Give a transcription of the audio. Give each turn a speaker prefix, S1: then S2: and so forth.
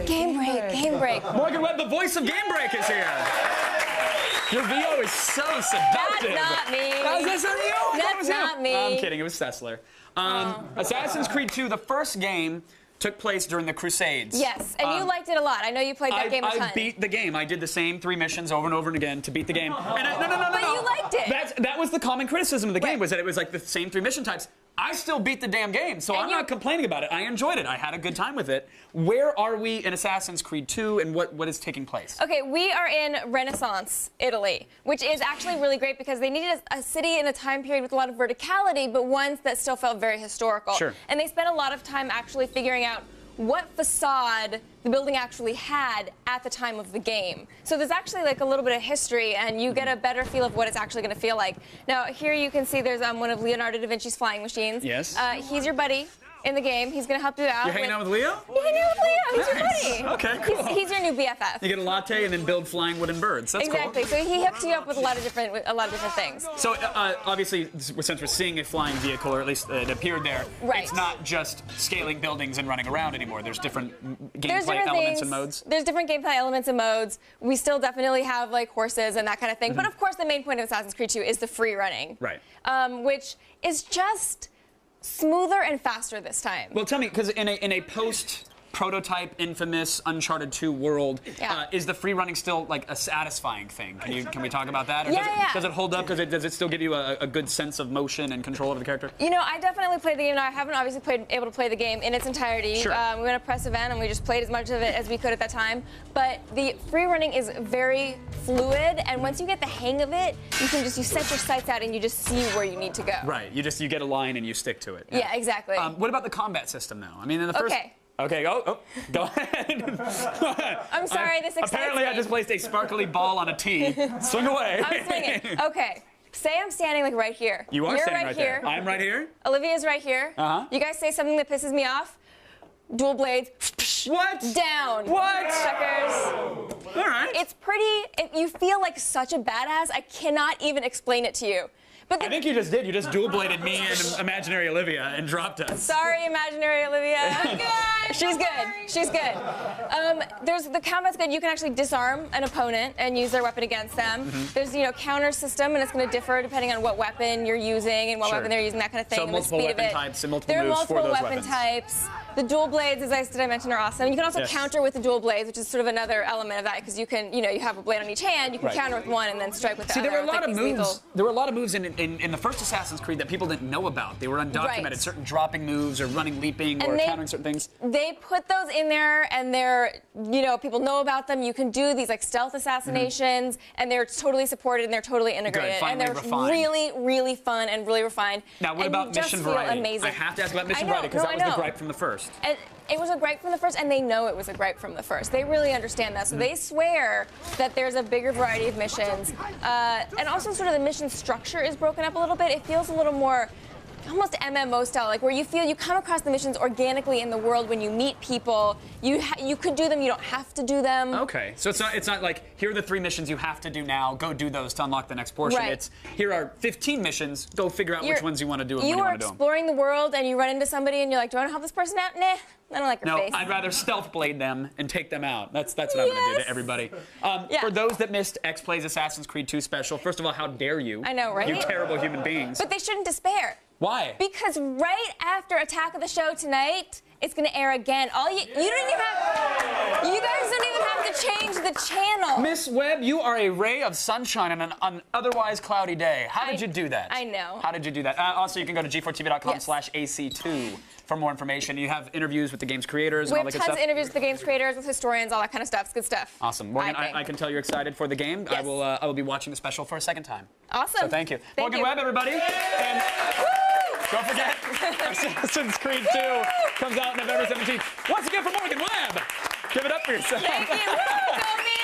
S1: Game break.
S2: Morgan Webb, the voice of Game Break, is here. Your VO is so seductive.
S1: That's not me.
S2: How's this on you?
S1: That's not me.
S2: I'm kidding. It was Sessler. Assassin's Creed 2, the first game, took place during the Crusades.
S1: Yes, and you liked it a lot. I know you played that game a ton.
S2: I beat the game. I did the same 3 missions over and over again to beat the game. And no.
S1: But you liked it.
S2: That was the common criticism of the game, was that it was like the same 3 mission types. I still beat the damn game, so I'm not complaining about it. I enjoyed it. I had a good time with it. Where are we in Assassin's Creed 2, and what is taking place?
S1: Okay, we are in Renaissance, Italy, which is actually really great because they needed a city in a time period with a lot of verticality, but ones that still felt very historical.
S2: Sure.
S1: And they spent a lot of time actually figuring out what facade the building actually had at the time of the game. So there's actually like a little bit of history, and you get a better feel of what it's actually going to feel like. Now, here you can see there's one of Leonardo da Vinci's flying machines.
S2: Yes.
S1: He's your buddy in the game. He's going to help you out.
S2: You're hanging out with Leo?
S1: You're hanging out with Leo. He's your buddy.
S2: Okay, cool.
S1: He's your new BFF.
S2: You get a latte and then build flying wooden birds. That's
S1: exactly.
S2: cool.
S1: So he hooks you up with a lot of different things.
S2: So obviously, since we're seeing a flying vehicle, or at least it appeared there,
S1: right.
S2: It's not just scaling buildings and running around anymore. There's different gameplay elements and modes.
S1: There's different gameplay elements and modes. We still definitely have like horses and that kind of thing. But of course, the main point of Assassin's Creed 2 is the free running.
S2: Right.
S1: Which is just smoother and faster this time.
S2: Well, tell me, because in a post-prototype, infamous Uncharted 2 world, is the free running still like a satisfying thing? Can we talk about that? Or does it hold up? Does it still give you a good sense of motion and control of the character?
S1: You know, I definitely played the game. Now, I haven't obviously able to play the game in its entirety.
S2: Sure.
S1: We went to a press event and we just played as much of it as we could at that time. But the free running is very fluid, and once you get the hang of it, you set your sights out and you just see where you need to go.
S2: Right. You get a line and you stick to it.
S1: Yeah, exactly.
S2: What about the combat system, though? I mean, in the first. Okay, go ahead.
S1: I'm sorry, this excites
S2: Apparently,
S1: me.
S2: I just placed a sparkly ball on a tee. Swing away.
S1: I'm swinging. Okay. Say I'm standing like right here.
S2: You are
S1: You're
S2: standing
S1: right
S2: there.
S1: here.
S2: I'm right here.
S1: Olivia's right here. You guys say something that pisses me off. Dual blades.
S2: What?
S1: Down.
S2: What?
S1: Suckers.
S2: All right.
S1: It's pretty. You feel like such a badass. I cannot even explain it to you. But
S2: I think you just did. You just dual bladed me and imaginary Olivia and dropped us.
S1: Sorry, imaginary Olivia. She's good. She's good. The combat's good. You can actually disarm an opponent and use their weapon against them. There's counter system, and it's going to differ depending on what weapon you're using and what weapon they're using, that kind of thing.
S2: So
S1: and
S2: multiple
S1: the speed
S2: weapon
S1: of it.
S2: types and multiple
S1: there
S2: moves
S1: are
S2: for
S1: multiple
S2: those
S1: weapon
S2: weapons.
S1: types. The dual blades, as I mentioned, are awesome. You can also counter with the dual blades, which is sort of another element of that, because you can, you have a blade on each hand. You can counter with one and then strike with the other.
S2: There were a lot of moves. There were a lot of moves in the first Assassin's Creed that people didn't know about. They were undocumented.
S1: Right.
S2: Certain dropping moves, or running, leaping, or countering certain things.
S1: They put those in there, and people know about them. You can do these like stealth assassinations, and they're totally supported and they're totally integrated, and they're really, really fun and really refined.
S2: Now, what about mission variety?
S1: Amazing.
S2: I have to ask about mission variety because that was the gripe from the first.
S1: And it was a gripe from the first, and they know it was a gripe from the first. They really understand that, so they swear that there's a bigger variety of missions, and also sort of the mission structure is broken up a little bit. It feels a little more almost MMO style, like where you feel you come across the missions organically in the world when you meet people. You could do them, you don't have to do them.
S2: Okay, so it's not like here are the 3 missions you have to do now. Go do those to unlock the next portion.
S1: Right.
S2: It's here are 15 missions. Go figure out which ones you want to do and when you want to do them.
S1: You are exploring the world, and you run into somebody, and you're like, "Do I want to help this person out? Nah, I don't like your face."
S2: No, I'd rather stealth blade them and take them out. That's what I'm going to do to everybody. For those that missed X Plays Assassin's Creed 2 special, first of all, how dare you?
S1: I know, right?
S2: You terrible human beings.
S1: But they shouldn't despair.
S2: Why?
S1: Because right after Attack of the Show tonight, it's going to air again. You guys don't even have to change the channel.
S2: Miss Webb, you are a ray of sunshine on an otherwise cloudy day. How did you do that?
S1: I know.
S2: How did you do that? Also, you can go to g4tv.com/AC2 for more information. You have interviews with the game's creators and all that good stuff.
S1: We have tons of interviews with the game's creators, with historians, all that kind of stuff. It's good stuff.
S2: Awesome. Morgan, I can tell you're excited for the game.
S1: Yes.
S2: I will be watching the special for a second time.
S1: Awesome.
S2: So thank you. Morgan Webb, everybody. And don't forget, Assassin's Creed 2 comes out November 17th. Once again for Morgan Webb. Give it up for yourself.
S1: Thank you. Woo, go me.